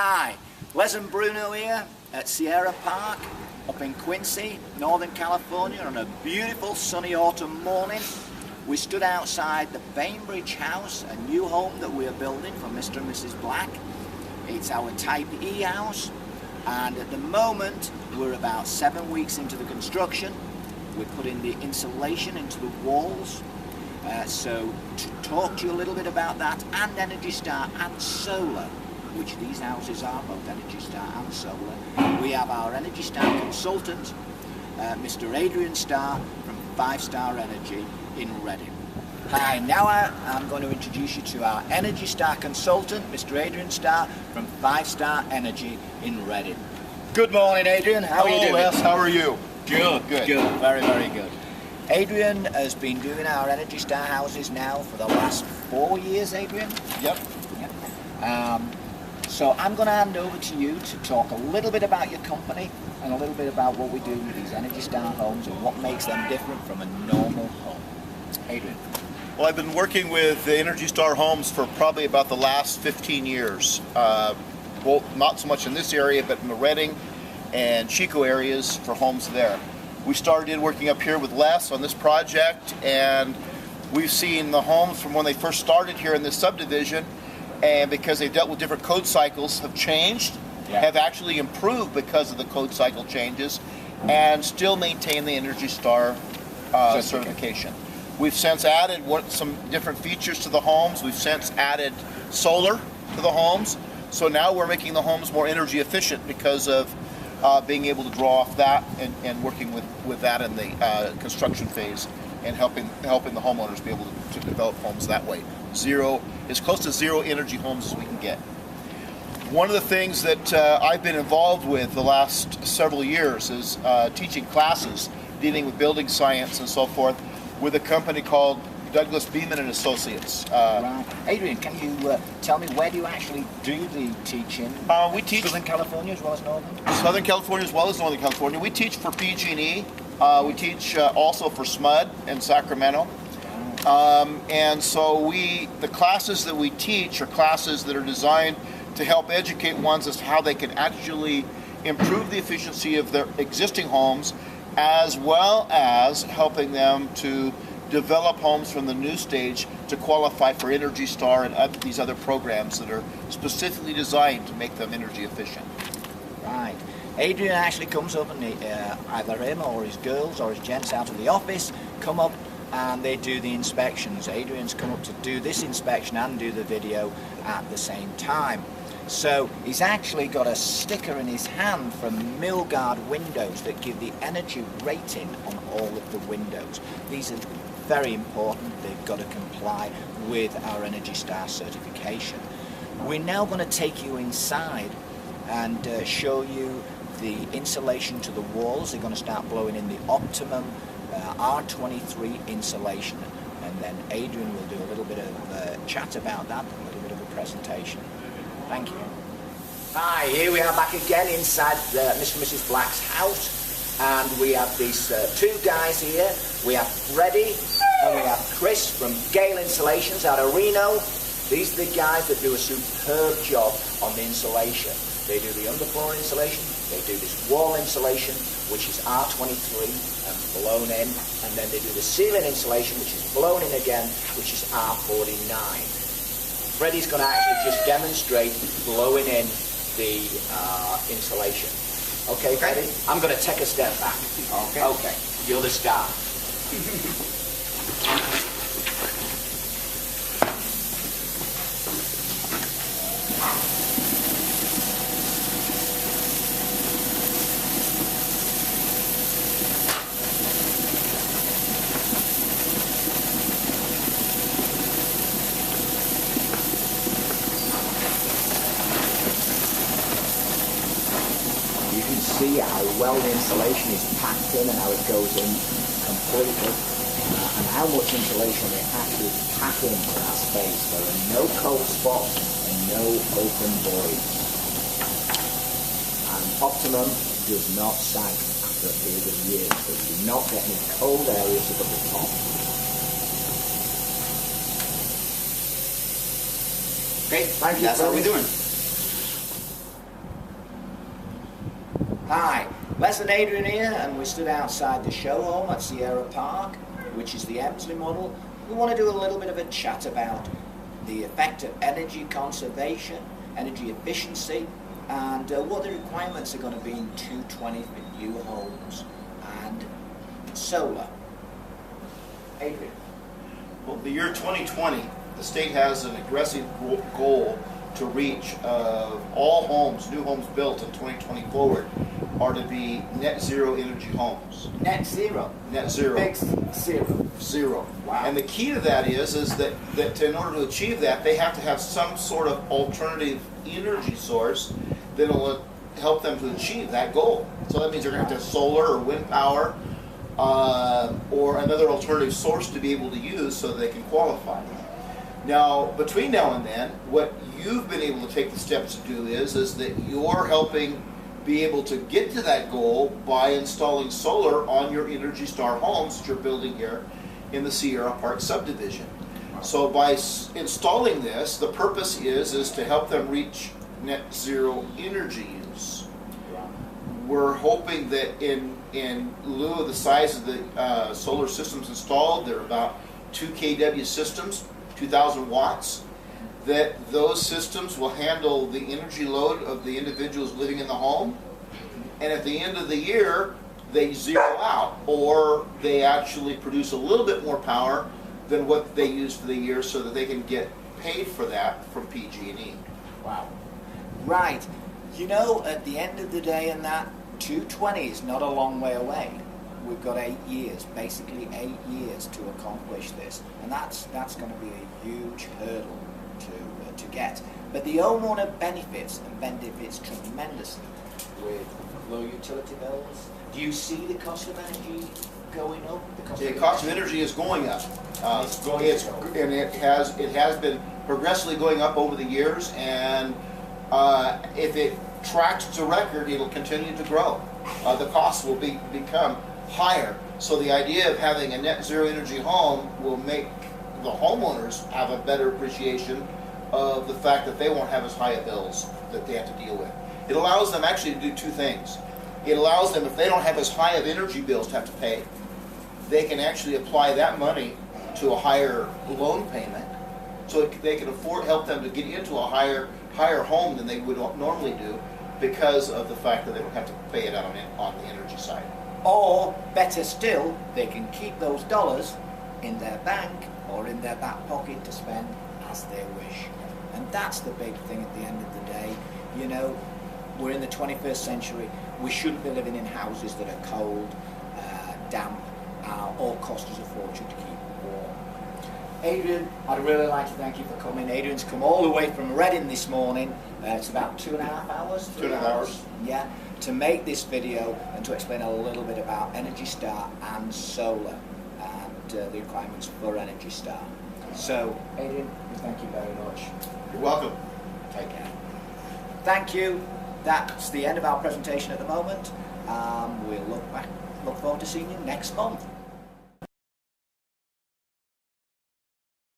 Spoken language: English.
Hi, Les and Bruno here at Sierra Park up in Quincy, Northern California on a beautiful sunny autumn morning. We stood outside the Bainbridge house, a new home that we are building for Mr. and Mrs. Black. It's our Type E house, and at the moment we're about 7 weeks into the construction. We're putting the insulation into the walls. So to talk to you a little bit about that, and Energy Starr and solar, which these houses are, both Energy Starr and solar, we have our Energy Starr consultant, Mr. Adrian Starr from 5 Star Energy in Reading. Hi, now I'm going to introduce you to our Energy Starr consultant, Mr. Adrian Starr from 5 Star Energy in Reading. Good morning, Adrian. How are you doing? Les, how are you? Good. Very, very good. Adrian has been doing our Energy Starr houses now for the last 4 years, Adrian? Yep. So I'm going to hand over to you to talk a little bit about your company and a little bit about what we do with these Energy Starr homes and what makes them different from a normal home. Adrian. Well, I've been working with the Energy Starr homes for probably about the last 15 years. Well, not so much in this area, but in the Reading and Chico areas for homes there. We started working up here with Les on this project, and we've seen the homes from when they first started here in this subdivision, and because they've dealt with different code cycles, have changed, have actually improved because of the code cycle changes, and still maintain the Energy Starr certification. We've since added some different features to the homes. We've since added solar to the homes, so now we're making the homes more energy efficient because of being able to draw off that and working with that in the construction phase and helping the homeowners be able to develop homes that way. As close to zero energy homes as we can get. One of the things that I've been involved with the last several years is teaching classes dealing with building science and so forth with a company called Douglas Beeman and Associates. Right. Adrian, can you tell me where do you actually do the teaching? We teach Southern California as well as Northern? Southern California as well as Northern California. We teach for PG&E. We teach also for SMUD in Sacramento. And so the classes that we teach are classes that are designed to help educate ones as to how they can actually improve the efficiency of their existing homes, as well as helping them to develop homes from the new stage to qualify for Energy Starr and these other programs that are specifically designed to make them energy efficient. Right. Adrian actually comes up and either him or his girls or his gents out of the office come up and they do the inspections. Adrian's come up to do this inspection and do the video at the same time. So he's actually got a sticker in his hand from Milgard windows that give the energy rating on all of the windows. These are very important. They've got to comply with our Energy Starr certification. We're now going to take you inside and show you the insulation to the walls. They're going to start blowing in the optimum R23 insulation, and then Adrian will do a little bit of chat about that, a little bit of a presentation. Thank you. Hi, here we are back again inside Mr. and Mrs. Black's house, and we have these two guys here. We have Freddie and we have Chris from Gale Insulations out of Reno. These are the guys that do a superb job on the insulation. They do the underfloor insulation, they do this wall insulation, which is R23 and blown in, and then they do the ceiling insulation, which is blown in again, which is R49. Freddie's going to actually just demonstrate blowing in the insulation. Okay, Freddie? I'm going to take a step back. Okay. You're the star. See how well the insulation is packed in and how it goes in completely, and how much insulation they actually pack into that space. There are no cold spots and no open voids. And Optimum does not sag after a period of years, so you do not get any cold areas above the top. Okay, thank you. That's how we're doing. Hi, Les and Adrian here, and we stood outside the show home at Sierra Park, which is the Emsley model. We want to do a little bit of a chat about the effect of energy conservation, energy efficiency, and what the requirements are going to be in 220 for new homes and solar. Adrian. Well, the year 2020, the state has an aggressive goal to reach all homes, new homes built in 2020 forward, are to be net zero energy homes. Net zero? Net zero. Big zero. Zero. Wow. And the key to that is that in order to achieve that, they have to have some sort of alternative energy source that will help them to achieve that goal. So that means they're going to have solar or wind power or another alternative source to be able to use so that they can qualify. Now, between now and then, what you've been able to take the steps to do is that you're helping be able to get to that goal by installing solar on your Energy Starr homes that you're building here in the Sierra Park subdivision. So by installing this, the purpose is to help them reach net zero energy use. We're hoping that in lieu of the size of the solar systems installed, they're about 2 kW systems, 2,000 watts, that those systems will handle the energy load of the individuals living in the home, and at the end of the year they zero out, or they actually produce a little bit more power than what they use for the year so that they can get paid for that from PG&E. Wow. Right. You know, at the end of the day, and that 220 is not a long way away. We've got 8 years, basically 8 years to accomplish this, and that's going to be a huge hurdle to get. But the homeowner benefits tremendously with low utility bills. Do you see the cost of energy going up? The cost of energy is going up. And it has been progressively going up over the years, and if it tracks to record, it'll continue to grow. The costs will become higher. So the idea of having a net zero energy home will make the homeowners have a better appreciation of the fact that they won't have as high a bills that they have to deal with. It allows them actually to do two things. It allows them, if they don't have as high of energy bills to have to pay, they can actually apply that money to a higher loan payment, so they can help them to get into a higher home than they would normally do, because of the fact that they don't have to pay it on the energy side. Or, better still, they can keep those dollars in their bank or in their back pocket to spend as they wish. And that's the big thing at the end of the day. You know, we're in the 21st century. We shouldn't be living in houses that are cold, damp, or cost us a fortune to keep warm. Adrian, I'd really like to thank you for coming. Adrian's come all the way from Reading this morning. It's about 2.5 hours. 2.5 hours. Yeah, to make this video and to explain a little bit about Energy Starr and solar and the requirements for Energy Starr. So, Adrian, thank you very much. You're welcome. Take care. Thank you. That's the end of our presentation at the moment. We'll look forward to seeing you next month.